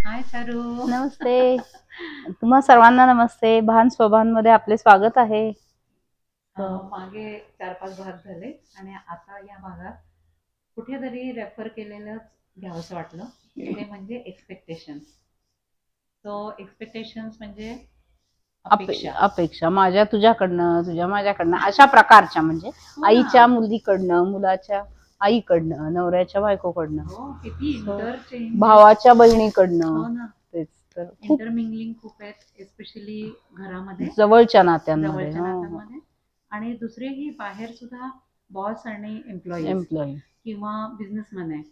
हाय चारू. नमस्ते. तुम्हा सर्वांना नमस्ते. भान स्वभांमध्ये आपले स्वागत आहे. मागे 4-5 भाग झाले आणि आता या भागात कुठेतरी रेफर केलेलंच घ्यावंसं वाटलं. ते म्हणजे एक्सपेक्टेशन्स. सो एक्सपेक्टेशन्स म्हणजे अपेक्षा. अपेक्षा माझ्या तुझ्याकडनं, तुझ्या माझ्याकडनं, अशा प्रकारच्या म्हणजे हो ना. आईच्या मुलीकडनं, मुलाच्या आईकडनं, नवऱ्याच्या बायकोकडनं, हो, किती इंटरचेंज. भावाच्या बहिणीकडनं. हो ना. तेच तर खूप इंटरमिंगलिंग खूप आहेत, एस्पेशली घरामध्ये, जवळच्या नात्यांमध्ये. जवळच्या नात्यांमध्ये. आणि दुसरेही बाहेर सुद्धा बॉस आणि एम्प्लॉई किंवा बिझनेसमॅन आहे,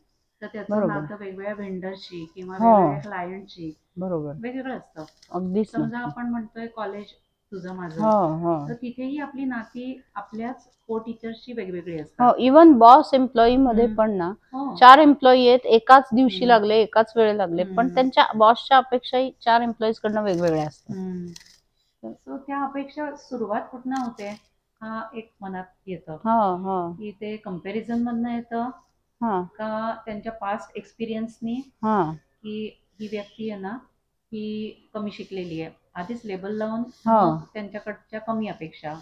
तर त्याचं बरोबर. नातं वेगवेगळ्या व्हेंडरशी किंवा हो. वेगवेगळ्या क्लायंटशी बरोबर. वेगवेगळं असतं. अगदीच समजा नक्की. आपण म्हणतोय कॉलेज तुझं माझं, हो. तर तिथेही आपली नाती आपल्याच को टीचरशी वेगवेगळी हो, असतात. इवन बॉस एम्प्लॉई मध्ये पण ना हो. 4 एम्प्लॉई आहेत, एकाच दिवशी हम्म. लागले, एकाच वेळी लागले, पण त्यांच्या बॉसच्या अपेक्षाही 4 एम्प्लॉईज कडनं वेगवेगळ्या असतात. सो त्या अपेक्षा सुरुवात कुठनं होते, हा एक मनात येतं की ते कंपॅरिझन मधनं येतं का त्यांच्या पास्ट एक्सपिरियन्सनी, की ही व्यक्ती आहे ना, ही कमी शिकलेली आहे, आधीच लेबल लावून मग त्यांच्याकडच्या कमी अपेक्षा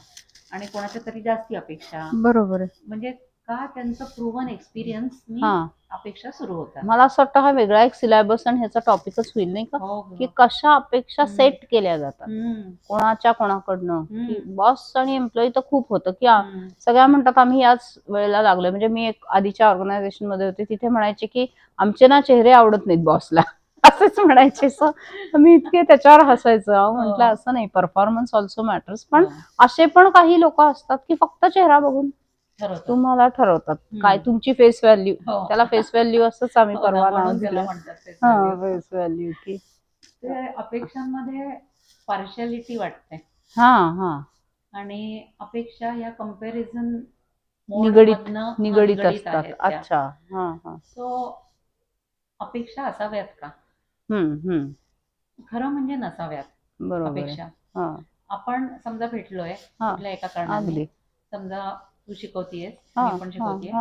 आणि कोणाच्या तरी जास्ती अपेक्षा. बरोबर आहे. म्हणजे का त्यांचं प्रूव्हन एक्सपिरियन्सनी अपेक्षा सुरू होतात. मला असं वाटतं हा वेगळा एक सिलेबस आणि ह्याचा टॉपिकच होईल नाही का, की कशा अपेक्षा सेट केल्या जातात कोणाच्या कोणाकडनं. की बॉस आणि एम्प्लॉई तर खूप होतं की सगळ्या म्हणतात आम्ही याच वेळेला लागलोय. म्हणजे मी एक आधीच्या ऑर्गनायझेशन मध्ये होते, तिथे म्हणायचे की आमचे ना चेहरे आवडत नाहीत बॉसला, असंच म्हणायचे. मी इतके त्याच्यावर हसायचं. म्हटलं असं नाही, परफॉर्मन्स ऑल्सो मॅटर्स. पण असे पण काही लोक असतात की फक्त चेहरा बघून तुम्हाला ठरवतात काय तुमची फेस व्हॅल्यू. त्याला फेस व्हॅल्यू असंच आम्ही परवा नाव दिलं. फेस व्हॅल्यू की ते अपेक्षांमध्ये पार्शालिटी वाटते. आणि अपेक्षा या कंपॅरिझन निगडीत असतात. अच्छा. सो अपेक्षा असाव्यात का? खरं म्हणजे नसाव्यात. बरोबर. अपेक्षा आपण समजा भेटलोय कुठल्या एका कारणाने, समजा तू शिकवतीयस, मी पण शिकवतीये,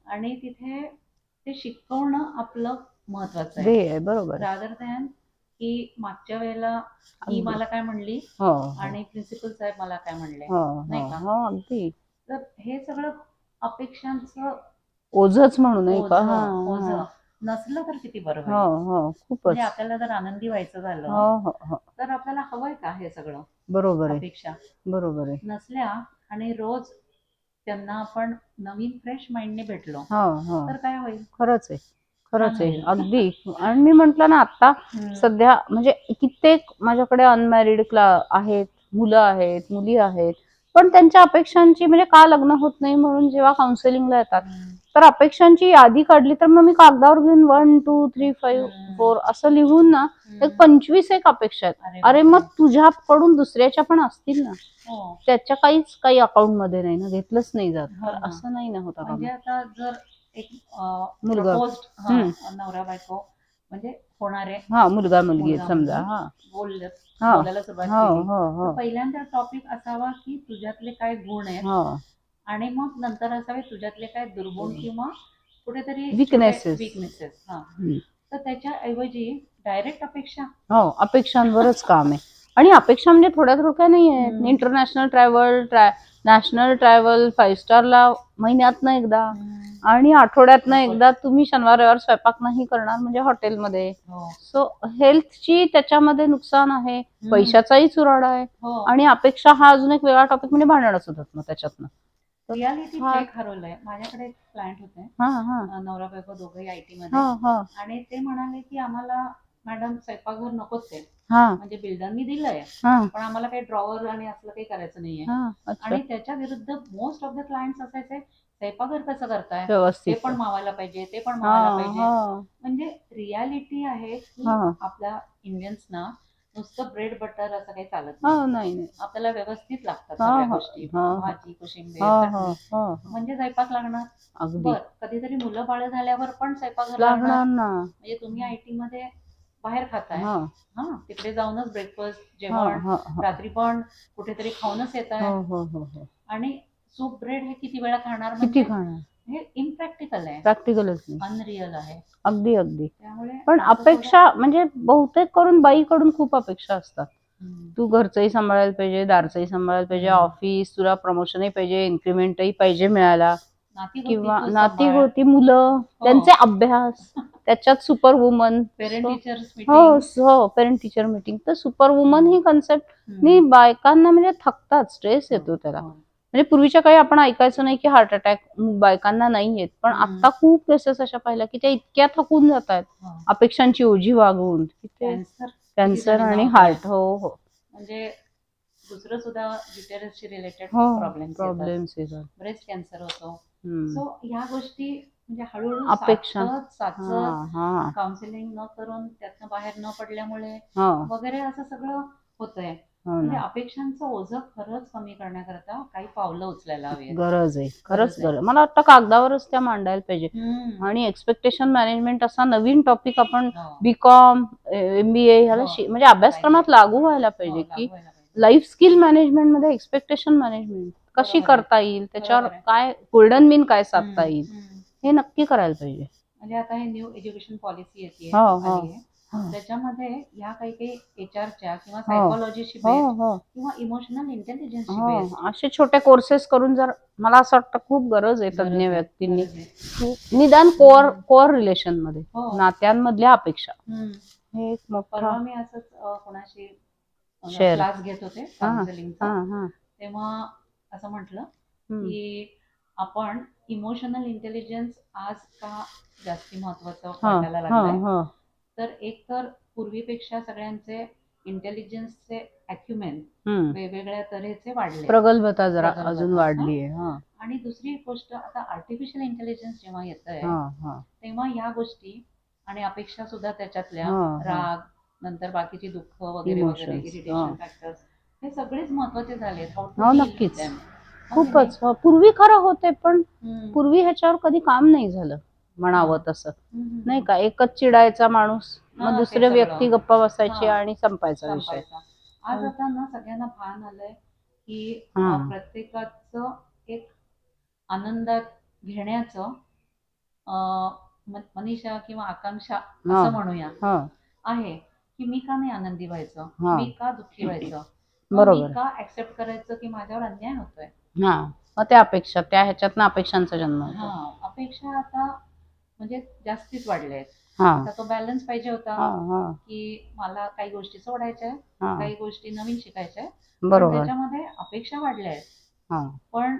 आणि तिथे ते शिकवणं आपलं महत्वाचं आहे. बरोबर. रादर दॅन की मागच्या वेळेला ही मला काय म्हणली आणि प्रिन्सिपल साहेब मला काय म्हणले, नाही का? अगदी. तर हे सगळं अपेक्षांचं ओझच म्हणू नये का, ओझं नसलं तर किती बरं होईल. खूपच. म्हणजे आपल्याला जर आनंदी व्हायचं झालं तर आपल्याला हवंय का हे सगळं? बरोबर. अपेक्षा बरोबर आहे. नसल्या आणि रोज त्यांना आपण नवीन फ्रेश माइंडने भेटलो तर काय होईल? खरंच आहे अगदी. आणि मी म्हंटल ना आता सध्या म्हणजे कित्येक माझ्याकडे अनमॅरिड आहेत, मुलं आहेत, मुली आहेत, पण त्यांच्या अपेक्षांची म्हणजे का लग्न होत नाही म्हणून जेव्हा काउन्सिलिंगला येतात तर अपेक्षांची यादी काढली तर मग मी कागदावर घेऊन 1 2 3 5 4 असं लिहून ना एक 25 एक अपेक्षा आहेत. अरे मग तुझ्याकडून दुसऱ्याच्या पण असतील ना, त्याच्या काही अकाउंट मध्ये नाही ना, घेतलंच नाही जात. तर असं नाही ना होता. म्हणजे आता जर एक मुलगा नवरा बायको म्हणजे होणारे मुलगा मुलगी समजा बोलायला सुरुवात केली, पहिल्यांदा टॉपिक असावा की तुझ्यातले काय गुण आहेत, आणि मग नंतर असावे तुझ्यातले काय दुर्गुण किंवा कुठेतरी विकनेसेस. तर त्याच्याऐवजी डायरेक्ट अपेक्षांवरच काम आहे. आणि अपेक्षा म्हणजे थोड्या नाही आहेत. इंटरनॅशनल नॅशनल ट्रॅव्हल, 5 स्टारला महिन्यातनं एकदा आणि आठवड्यातनं एकदा तुम्ही शनिवार रविवार स्वयंपाक नाही करणार म्हणजे हॉटेलमध्ये. सो हेल्थची त्याच्यामध्ये नुकसान आहे, पैशाचाही चुराडा आहे, आणि अपेक्षा हा अजून एक वेगळा टॉपिक म्हणजे भांडणच होतात मग त्याच्यातनं. रियालिटी चेक हरवलंय. माझ्याकडे एक क्लायंट होते, नवरा बायको दोघंही IT मध्ये, आणि ते म्हणाले की आम्हाला मॅडम स्वयंपाकघर नकोच आहे, म्हणजे बिल्डरनी दिलंय पण आम्हाला काही ड्रॉवर आणि असलं काही करायचं नाहीये. आणि त्याच्या विरुद्ध मोस्ट ऑफ द क्लायंट्स असायचे, स्वयंपाकघर कसं करताय, ते पण मावायला पाहिजे, ते पण मावायला पाहिजे. म्हणजे रियालिटी आहे की आपल्या इंडियन्सना नुसतं ब्रेड बटर असं काही चालत नाही. आपल्याला व्यवस्थित लागतात सगळ्या गोष्टी, भाजी, कोशिंबीर, चटणी, म्हणजे स्वयंपाक लागणार. बर, कधीतरी मुलं बाळ झाल्यावर पण स्वयंपाक लागणार. म्हणजे तुम्ही IT मध्ये बाहेर खाताय, तिकडे जाऊनच ब्रेकफास्ट, जेवण, रात्री पण कुठेतरी खाऊनच येत आहे, आणि सूप ब्रेड हे किती वेळा खाणार, म्हणजे हे इम्प्रॅक्टिकल आहे, प्रॅक्टिकलच नाही, अनरिअल आहे. अगदी अगदी. त्यामुळे पण अपेक्षा म्हणजे बहुतेक करून बाईकडून खूप अपेक्षा असतात. तू घरचंही सांभाळायला पाहिजे, दारचंही सांभाळायला पाहिजे, ऑफिस, तुला प्रमोशनही पाहिजे, इन्क्रीमेंटही पाहिजे मिळायला, किंवा नाती गोती, मुलं, त्यांचे अभ्यास, त्याच्यात सुपर वुमन, पेरेंट टीचर्स हो पेरेंट टीचर मीटिंग. तर सुपर वुमन ही कन्सेप्ट नी बायकांना म्हणजे थकतात, स्ट्रेस येतो त्याला. म्हणजे पूर्वीच्या काळी आपण ऐकायचं नाही की हार्ट अटॅक बायकांना नाही येत, पण आता खूप केसेस अशा पाहिल्या की त्या इतक्या थकून जात आहेत अपेक्षांची ओझी वागवून, कॅन्सर आणि हार्ट. हो हो, म्हणजे दुसरं सुद्धा युटेरसशी रिलेटेड प्रॉब्लेम्स, ब्रेस्ट कॅन्सर होतो. सो ह्या गोष्टी म्हणजे हळूहळू अपेक्षा काउन्सिलिंग न करून त्यातनं बाहेर न पडल्यामुळे वगैरे असं सगळं होतंय. म्हणजे अपेक्षांचं ओझं खरंच कमी करण्याकरता काही पावलं उचलायला हवी, गरज आहे, खरंच गरज. मला वाटतं कागदावरच त्या मांडायला पाहिजे. आणि एक्सपेक्टेशन मॅनेजमेंट असा नवीन टॉपिक आपण बीकॉम, MBA ह्याला म्हणजे अभ्यासक्रमात लागू व्हायला पाहिजे की लाईफ स्किल मॅनेजमेंट मध्ये एक्सपेक्टेशन मॅनेजमेंट कशी करता येईल, त्याच्यावर काय गोल्डन मीन काय साधता येईल, हे नक्की करायला पाहिजे. म्हणजे आता हे न्यू एज्युकेशन पॉलिसी येते, त्याच्यामध्ये ह्या काही HRच्या किंवा सायकोलॉजीशी किंवा इमोशनल इंटेलिजन्सशी बेस्ड असे छोटे कोर्सेस करून, जर मला असं वाटतं खूप गरज आहे तज्ञ व्यक्तींनी निदान कोर रिलेशन मध्ये, नात्यांमधल्या अपेक्षा. हे एक मोठा, मी असंच कोणाशी क्लास घेत होते काउन्सिलिंगचा, तेव्हा असं म्हटलं की आपण इमोशनल इंटेलिजन्स आज का जास्ती महत्वाचं वाटायला लागलंय, तर एक तर पूर्वीपेक्षा सगळ्यांचे इंटेलिजन्सचे अॅक्युमेन वेगवेगळ्या तऱ्हेचे वाढले, प्रगल्भता जरा अजून वाढली आहे. आणि दुसरी गोष्ट, आता आर्टिफिशियल इंटेलिजन्स जेव्हा येतंय तेव्हा ह्या गोष्टी आणि अपेक्षा सुद्धा त्याच्यातल्या, राग, नंतर बाकीची दुःख वगैरे वगैरे, इरिटेशन फॅक्टर्स, हे सगळेच महत्वाचे झाले. नक्कीच, खूपच. पूर्वी खरं होते, पण पूर्वी ह्याच्यावर कधी काम नाही झालं म्हणावं तसं, नाही का. एकच चिडायचा माणूस, मग दुसरे व्यक्ती गप्पा बसायची आणि संपायचा विषय. आज आता ना सगळ्यांना भान आलंय की प्रत्येकाचं एक आनंदात घेण्याचं, मनीषा किंवा आकांक्षा असं म्हणूया आहे की मी का नाही आनंदी व्हायचं, मी का दुःखी व्हायचं, मी का ऍक्सेप्ट करायचं की माझ्यावर अन्याय होतोय. मग त्या अपेक्षा, त्या ह्याच्यातनं अपेक्षांचा जन्म होतो. अपेक्षा आता म्हणजे जास्तीच वाढल्या आहेत. आता तो बॅलन्स पाहिजे होता की मला काही गोष्टी सोडायच्या, काही गोष्टी नवीन शिकायच्या, त्याच्यामध्ये अपेक्षा वाढल्या आहेत. पण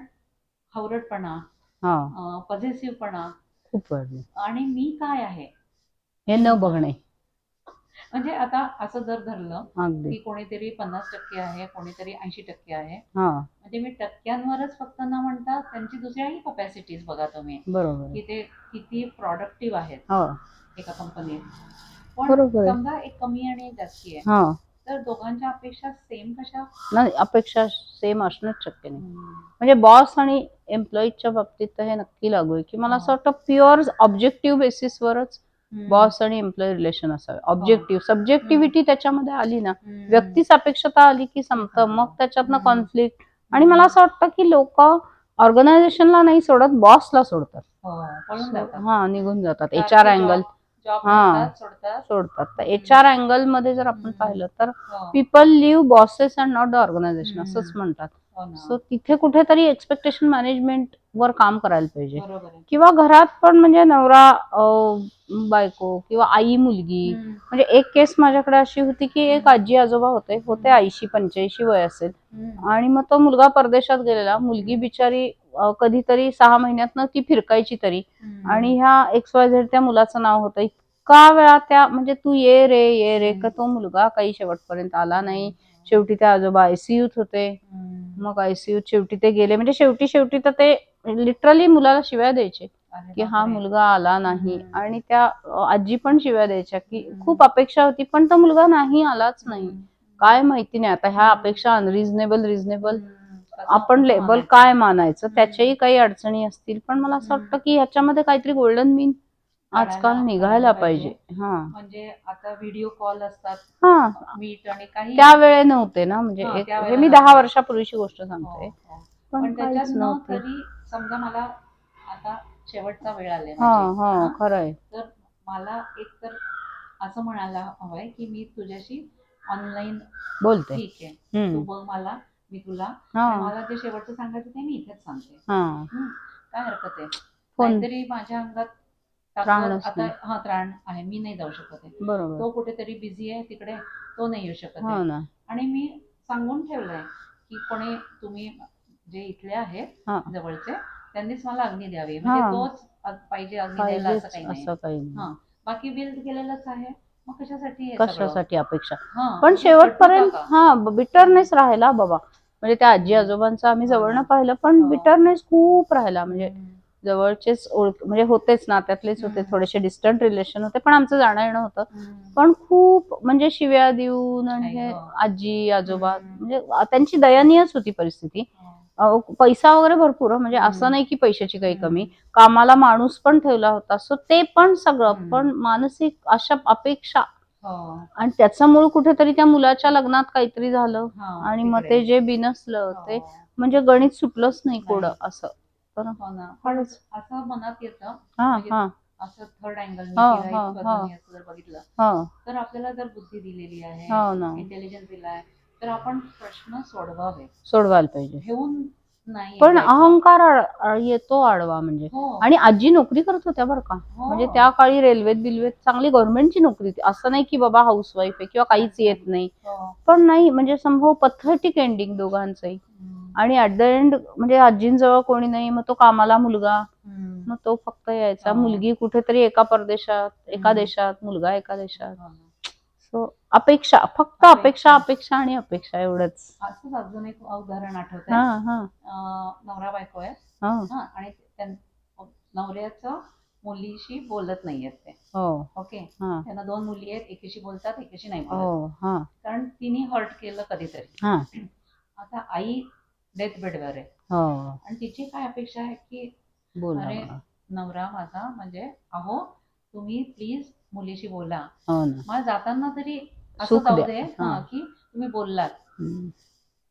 हवरटपणा, पॉझिटिव्हपणा खूप वाढले, आणि मी काय आहे हे न बघणे. म्हणजे आता असं जर धरलं की कोणीतरी 50% आहे, कोणीतरी 80% आहे, म्हणजे मी टक्क्यांवरच फक्त न म्हणता त्यांची दुसऱ्याही कपॅसिटीज बघा तुम्ही, की ते किती प्रोडक्टिव्ह आहेत एका कंपनीत. पण समजा एक कमी आणि एक जास्ती आहे, तर दोघांच्या अपेक्षा सेम कशा? नाही, अपेक्षा सेम असणंच शक्य नाही. म्हणजे बॉस आणि एम्प्लॉईच्या बाबतीत तर हे नक्की लागू आहे की मला असं वाटतं प्युअर ऑब्जेक्टिव्ह बेसिसवरच बॉस आणि एम्प्लॉई रिलेशन असावे. ऑब्जेक्टिव्ह, सब्जेक्टिव्हिटी त्याच्यामध्ये आली ना, व्यक्ती सापेक्षता आली की संपतं, मग त्याच्यातनं कॉन्फ्लिक्ट. आणि मला असं वाटतं की लोक ऑर्गनायझेशनला नाही सोडत, बॉसला सोडतात, निघून जातात. HR अँगल सोडतात. तर HR अँगल मध्ये जर आपण पाहिलं तर people leave bosses and not the organisation असंच म्हणतात. सो तिथे कुठेतरी एक्सपेक्टेशन मॅनेजमेंट वर काम करायला पाहिजे. किंवा घरात पण म्हणजे नवरा बायको किंवा आई मुलगी. म्हणजे एक केस माझ्याकडे अशी होती की एक आजी आजोबा होते 80-85 वय असेल, आणि मग तो मुलगा परदेशात गेलेला, मुलगी बिचारी कधीतरी 6 महिन्यातनं ती फिरकायची तरी, आणि ह्या XYZ त्या मुलाचं नाव होतं. इतका वेळा त्या म्हणजे तू ये रे का तो मुलगा काही शेवटपर्यंत आला नाही. शेवटी ते आजोबा ICUत होते, मग ICUत शेवटी ते गेले. म्हणजे शेवटी तर ते लिटरली मुलाला शिव्या द्यायचे की हा मुलगा आला नाही, आणि त्या आजी पण शिव्या द्यायच्या की खूप अपेक्षा होती पण तो मुलगा नाही आलाच नाही. काय माहिती नाही आता ह्या अपेक्षा रिझनेबल आपण लेबल काय मानायचं, त्याच्याही काही अडचणी असतील, पण मला असं वाटतं की ह्याच्यामध्ये काहीतरी गोल्डन मीन आजकाल निघायला पाहिजे. म्हणजे आता व्हिडिओ कॉल असतात, मीट आणि काही त्यावेळे नव्हते ना, म्हणजे मी 10 वर्षापूर्वीची गोष्ट सांगते, पण त्याच्यात तरी समजा मला आता शेवटचा वेळ आलाय हा माझी. हा हा? खरंय. तर मला एक तर असं म्हणायला हवंय की मी तुझ्याशी ऑनलाईन बोलते. ठीक आहे, तू हम्म. बघ मला, मी तुला, हा आणि मला जे शेवटचं सांगायचं ते मी इथेच सांगते. हा काय हरकत आहे. फोन नाहीतरी माझ्या अंगात ताकद त्राणच आता, नाही. हा त्राण आहे, मी नाही जाऊ शकत आहे. बरोबर. तो कुठेतरी बिझी आहे तिकडे, तो नाही येऊ शकत हो आहे. ना. आणि मी सांगून ठेवलंय की कोणी तुम्ही जे इथले आहेत हा जवळचे त्यांनीच मला अग्नी द्यावी, म्हणजे हा तोच पाहिजे अग्नी द्यायला, असं पाहिजेच काही नाही. असं काही हा, नाही. बाकी बिल्ड केलेलंच आहे, मग कशासाठी हे सगळं. कशासाठी अपेक्षा. हा, पण उगाच शेवटपर्यंत पडतं का? हा बिटरनेस राहिला बाबा. म्हणजे त्या आजी आजोबांचं आम्ही जवळनं पाहिलं, पण हो. बिटरनेस खूप राहिला. म्हणजे हम्म. जवळचेच म्हणजे होतेच, नात्यातलेच होते, थोडेसे डिस्टंट रिलेशन होते, पण आमचं जाणं येणं होतं. हम्म. पण खूप म्हणजे शिव्या देऊन आणि आई हे गं. आजी आजोबा, हम्म. म्हणजे त्यांची दयनीयच होती परिस्थिती. पैसा वगैरे भरपूर, म्हणजे असं नाही की पैशाची काही कमी. कामाला माणूस पण ठेवला होता, सो ते पण सगळं, पण मानसिक अशा अपेक्षा. हो. आणि त्याचं मूळ कुठेतरी त्या मुलाच्या लग्नात काहीतरी झालं, हा, आणि मग तिकडे. ते जे बिनसलं हो. ते म्हणजे गणित सुटलंच नाही नाही. कोडं असं. तर हो ना, पण असं मनात येतं, हा म्हणजे हा असं थर्ड अँगल हो किंवा हो एक हो बाजूने असं जर बघितलं, हो तर आपल्याला जर बुद्धी दिलेली आहे, हो ना, इंटेलिजन्स दिलाय, तर आपण प्रश्न सोडवावे, सोडवायला पाहिजे. घेऊन नाही पण जायचं. अहंकार येतो आडवा म्हणजे. हो. आणि आजी नोकरी करत होत्या बरं का. हो. म्हणजे त्या काळी रेल्वेत बिल्वेत चांगली गव्हर्नमेंटची नोकरी होती, असं नाही की बाबा हाऊसवाईफ आहे किंवा काहीच येत नाही. हो. पण नाही, म्हणजे संभव पथेटिक एंडिंग दोघांचंही. आणि ऍट द एंड म्हणजे आजींजवळ कोणी नाही, मग तो कामाला मुलगा, मग तो फक्त यायचा. मुलगी कुठेतरी एका परदेशात, एका देशात, मुलगा एका देशात. सो अपेक्षा, फक्त अपेक्षा अपेक्षा आणि अपेक्षा, एवढंच. असंच अजून एक उदाहरण आठवत हा आहे. हा नवरा बायको आहे, हा आणि नवऱ्याचं मुलीशी बोलत नाहीयेत ते. हो ओके, हा त्यांना 2 मुली आहेत, एकीशी बोलतात, एकीशी नाही हो बोलत, हा कारण तिने हर्ट केलं कधीतरी. हा आता आई डेथ बेडवर आहे, हो आणि तिची काय अपेक्षा आहे की बोला अरे मला. नवरा माझा, म्हणजे अहो तुम्ही प्लीज मुलीशी बोला, हो ना, मला जाताना तरी असं सुख जाऊ द्या. दे हा. की तुम्ही बोललात. हम्म.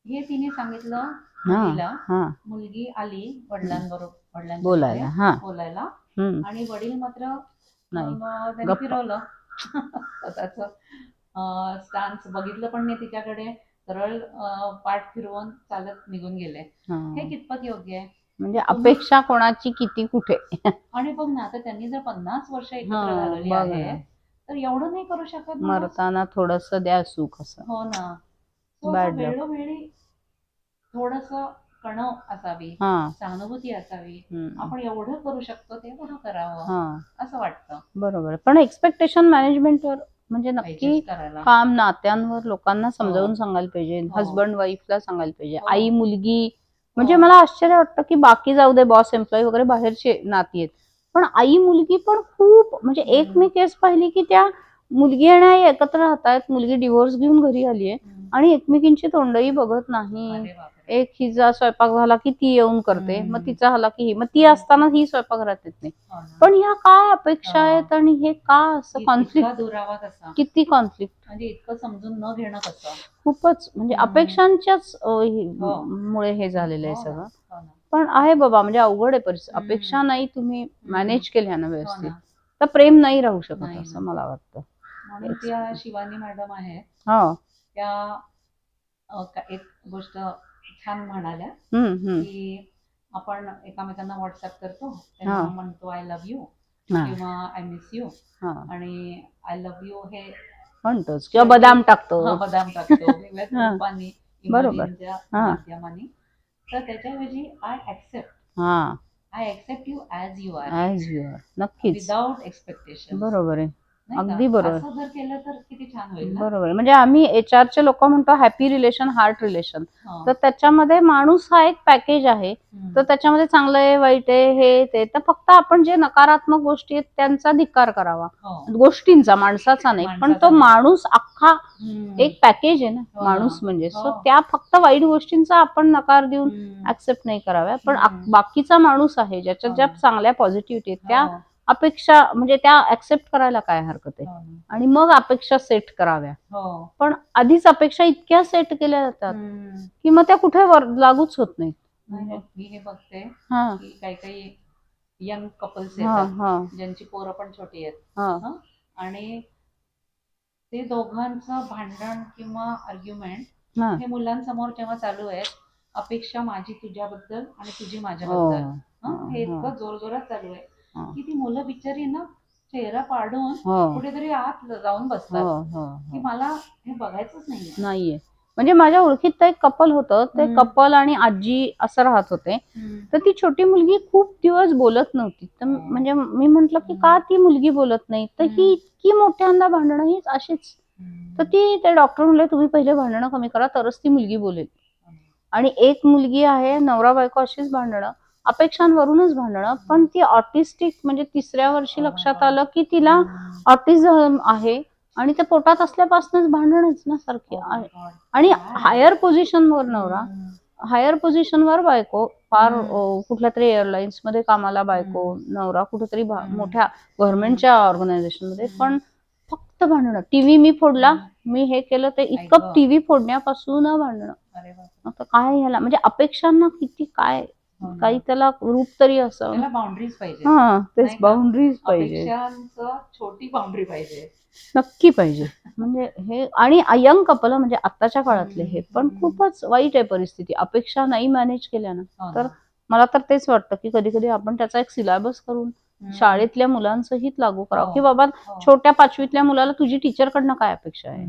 हे तिने सांगितलं हा मुलीला. हा मुलगी आली वडिलांच्या बोलायला. हा बोलायला, हम्म. आणि वडील मात्र नाही, त्यांनी गप्प. फिरवलं स्वतःच स्टान्स बघितलं पण नाही तिच्याकडे, सरळ पाठ फिरवून चालत निघून गेले. हा. हे कितपत योग्य आहे? म्हणजे अपेक्षा कोणाची किती कुठे. आणि बघ ना, आता त्यांनी जर 50 वर्ष एकत्र हा, घालवली बघ आहे, ना. तर एवढं नाही करू शकत माणूस? मरताना थोडस द्या सुख असं. हो ना. तो बॅड असं लक. वेळोवेळी थोडस कणव असावी, हा सहानुभूती असावी. हम्म. आपण एवढं करू शकतो ते एवढं करावं, हा असं वाटतं. बरोबर. पण एक्सपेक्टेशन मॅनेजमेंटवर म्हणजे नक्की पाहिजेच करायला. काम, नात्यांवर लोकांना समजावून सांगायला पाहिजे. हो. हसबंड वाईफला सांगायला पाहिजे, हो. आई मुलगी. म्हणजे हो. मला आश्चर्य वाटतं की बाकी जाऊ दे, बॉस एम्प्लॉई वगैरे बाहेरचे नाती आहेत, पण आई मुलगी पण खूप, म्हणजे एक मी केस पाहिली की त्या मुलगी आणि आई एकत्र राहतायत, मुलगी डिवोर्स घेऊन घरी आली आहे, आणि एकमेकींची तोंडही बघत नाही. अरे बापरे. एक हिचा स्वयंपाक झाला की ती येऊन करते, मग तिचा झाला की ही, मग ती असताना ही स्वयंपाकघरात येत नाही. हो ना. पण ह्या काय अपेक्षा आहेत, आणि हे का असं इतका कॉन्फ्लिक्ट, दुरावा कसा, किती कॉन्फ्लिक्ट, म्हणजे इतकं समजून न घेणं कसं. खूपच, म्हणजे अपेक्षांच्याच हो. मुळे हे झालेलं आहे हो ना, सगळं. हो ना. पण आहे बाबा, म्हणजे अवघड आहे परिस्थिती. अपेक्षा नाही तुम्ही मॅनेज केल्या ना हो व्यवस्थित, ना. तर प्रेम नाही राहू शकत, नाही असं ना. मला वाटतं. म्हणून त्या शिवानी मॅडम आहेत, हो. त्या एक गोष्ट छान म्हणाल्या हम्म. की आपण एकामेकांना व्हॉट्सअप करतो, तेव्हा म्हणतो आय लव्ह यू किंवा आय मिस यू, आणि आय लव्ह यू हे म्हणतोच, किंवा बदाम टाकतो. बदाम टाकतो वेगवेगळ्या रूपाने, बरोबर. इमोजींच्या माध्यमाने. तर त्याच्याऐवजी I accept you as you are, नक्कीच, विदाउट एक्सपेक्टेशन. बरोबर आहे, अगदी बरोबर. असं जर केलं तर किती छान होईल ना. बरोबर. म्हणजे आम्ही HR चे लोक म्हणतो हॅपी रिलेशन, हार्ट रिलेशन. तर त्याच्यामध्ये माणूस हा एक पॅकेज आहे, तर त्याच्यामध्ये चांगलं आहे, वाईट आहे, हे ते, तर फक्त आपण जे नकारात्मक गोष्टी आहेत त्यांचा धिक्कार करावा, गोष्टींचा, माणसाचा नाही. पण तो माणूस अख्खा एक पॅकेज आहे ना, माणूस म्हणजे. सो त्या फक्त वाईट गोष्टींचा आपण नकार देऊन ऍक्सेप्ट नाही कराव्या, पण बाकीचा माणूस आहे ज्याच्यात ज्या चांगल्या पॉझिटिव्हिटी आहेत, त्या अपेक्षा म्हणजे त्या ऍक्सेप्ट करायला काय हरकत आहे, आणि मग अपेक्षा सेट कराव्या. पण आधीच अपेक्षा इतक्या सेट केल्या जातात की मग त्या कुठे लागूच होत नाहीत. मी हे बघते की काही यंग कपल्स हा येतात हा ज्यांची पोरं पण छोटी आहेत. हा हं? आणि ते दोघांचं भांडण किंवा आर्ग्युमेंट हा हे मुलांसमोर जेव्हा चालू आहे, अपेक्षा माझी तुझ्याबद्दल आणि तुझी हो माझ्याबद्दल, हा हे हा इतकं जोरजोरात चालू आहे हा की ती मुलं बिचारी ना चेहरा पाडून हो कुठेतरी आत जाऊन हो बसतात हो की हो मला हे बघायचंच नाहीये. नाहीये. म्हणजे माझ्या ओळखीत एक कपल होतं, ते कपल आणि आजी असं राहत होते. तर ती छोटी मुलगी खूप दिवस बोलत नव्हती. तर म्हणजे मी म्हंटल की का ती मुलगी बोलत नाही, तर ही इतकी मोठ्यांदा भांडणं ही अशीच. तर ते डॉक्टर म्हणले तुम्ही पहिले भांडणं कमी करा तरच ती मुलगी बोलेल. आणि एक मुलगी आहे, नवरा बायको अशीच भांडणं, अपेक्षांवरूनच भांडणं, पण ती ऑटिस्टिक म्हणजे 3ऱ्या वर्षी लक्षात आलं की तिला ऑटिझम आहे आणि ते पोटात असल्यापासूनच भांडणच ना सारखी. आणि हायर पोझिशनवर नवरा, हायर पोझिशनवर बायको, फार कुठल्या तरी एअरलाइन्स मध्ये कामाला बायको, नवरा कुठेतरी मोठ्या गव्हर्नमेंटच्या ऑर्गनायझेशन मध्ये, पण फक्त भांडणं. टीव्ही मी फोडला, मी हे केलं, ते इतकं टीव्ही फोडण्यापासून भांडणं. आता काय ह्याला म्हणजे अपेक्षांना किती काय काही त्याला रूप तरी असं. बाउंड्रीज पाहिजे. हा तेच, बाउंड्रीज पाहिजे, अपेक्षांचं छोटी बाउंड्री पाहिजे, नक्की पाहिजे. म्हणजे हे आणि यंग कपल म्हणजे आताच्या काळातले हे पण खूपच वाईट आहे परिस्थिती. अपेक्षा नाही मॅनेज केल्या ना, तर मला तर तेच वाटतं की कधी कधी आपण त्याचा एक सिलेबस करून शाळेतल्या मुलांसहित लागू करावं की बाबा छोट्या 5वीतल्या मुलाला तुझी टीचरकडनं काय अपेक्षा आहे.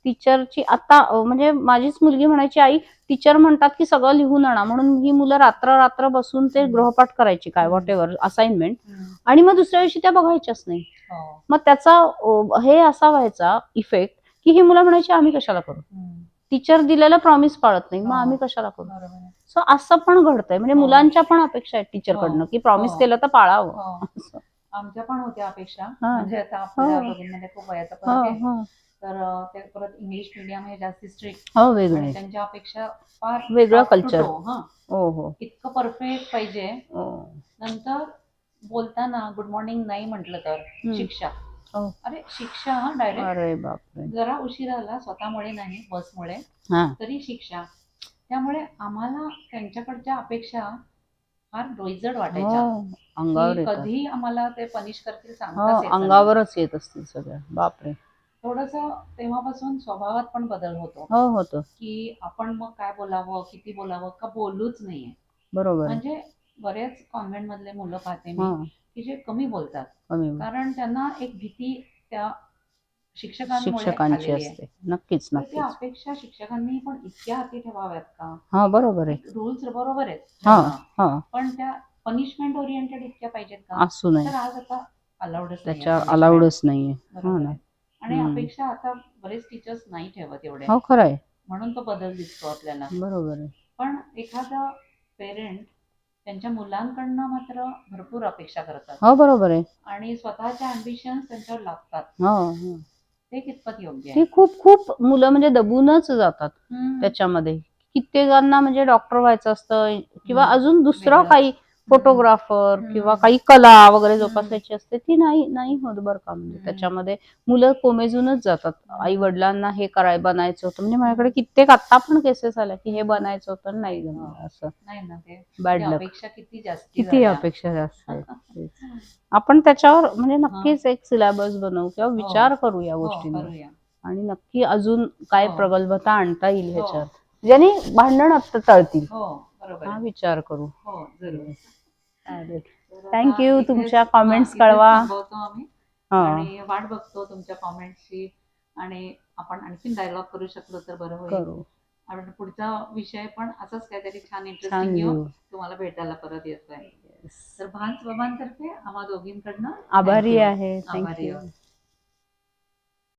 टीचरची आता म्हणजे माझीच मुलगी म्हणायची, आई टीचर म्हणतात की सगळं लिहून आणा, म्हणून ही मुलं रात्र रात्र बसून ते गृहपाठ करायची, काय व्हॉट एव्हर असाइनमेंट, आणि मग दुसऱ्या दिवशी त्या बघायच्याच नाही. मग त्याचा हे असा व्हायचा इफेक्ट की ही मुलं म्हणायची आम्ही कशाला करू, टीचर दिलेलं प्रॉमिस पाळत नाही, मग आम्ही कशाला करू. सो असं पण घडतंय. म्हणजे मुलांच्या पण अपेक्षा आहेत टीचरकडनं की प्रॉमिस केलं तर पाळावं. आमच्या पण होत्या अपेक्षा. म्हणजे आता आपल्या दोघींमध्ये खूप वयाचा फरक आहे, तर ते परत इंग्लिश मीडियम हे जास्ती स्ट्रिक्ट, आणि त्यांच्या अपेक्षा फार वेगळं कल्चर. इतकं परफेक्ट पाहिजे. नंतर बोलताना गुड मॉर्निंग नाही म्हटलं तर शिक्षा. अरे शिक्षा डायरेक्ट. अरे बापरे. जरा उशीर आला स्वतःमुळे नाही, बसमुळे, तरी शिक्षा. त्यामुळे आम्हाला त्यांच्याकडच्या अपेक्षा फार डोईजड वाटायच्या. अंगावर येतात. कधी आम्हाला ते पनिश करतील सांगताच यायचं नाही. अंगावरच येत असतील सगळ्या. बापरे. थोडस तेव्हापासून स्वभावात पण बदल होतो. होतो की आपण मग काय बोलावं, किती बोलावं, का बोलूच नाहीये. बरोबर. म्हणजे बरेच कॉन्व्हेंट मधले मुलं पाहते मी की जे कमी बोलतात, कारण त्यांना एक भीती त्या शिक्षकांची असते. नक्कीच तर नक्कीच. त्या अपेक्षा शिक्षकांनी पण इतक्या हाती ठेवाव्यात का. हा बरोबर आहे. रूल्स बरोबर आहेत, पण त्या पनिशमेंट ओरिएंटेड इतक्या पाहिजेत का. असू नये. तर आज आता अलाउडच नाहीये. आणि अपेक्षा आता बरेच टीचर्स नाही ठेवत एवढे. हो खरं आहे. म्हणून तो बदल दिसतो आपल्याला. बरोबर आहे. पण एखादा पेरेंट त्यांच्या मुलांकडनं मात्र भरपूर अपेक्षा करतात. हो बरोबर आहे. आणि स्वतःच्या अम्बिशन्स त्यांच्यावर लागतात. ते कितपत योग्य आहे. ते खूप खूप मुलं म्हणजे दबूनच जातात त्याच्यामध्ये. कित्येकांना म्हणजे डॉक्टर व्हायचं असतं किंवा अजून दुसरं काही फोटोग्राफर किंवा काही कला वगैरे जोपासायची असते, ती नाही होत बरं का. म्हणजे त्याच्यामध्ये मुलं कोमेजूनच जातात. आई वडिलांना हे बनायचं होतं. म्हणजे माझ्याकडे कित्येक आता पण केसेस आल्या की हे बनायचं होतं नाही जमलं, असं. नाही ना, ते बॅड लक. अपेक्षा किती अपेक्षा जास्त आहेत. आपण त्याच्यावर म्हणजे नक्कीच एक सिलेबस बनवू किंवा विचार करू या गोष्टींवर, आणि नक्की अजून काय प्रगल्भता आणता येईल ह्याच्यात, ज्याने भांडण टळतील, हा विचार करू. चालेल. थँक्यू. तुमच्या कॉमेंट्स कळवा. आणि वाट बघतो तुमच्या कॉमेंट्सची, आणि आपण आणखीन डायलॉग करू शकलो तर बरं होईल. आपण पुढचा विषय पण असंच काहीतरी छान इंटरेस्टिंग घेऊन तुम्हाला भेटायला परत येतोय. तर भान्स बाबांतर्फे आम्हा दोघींकडनं आभारी आहे. थँक्यू.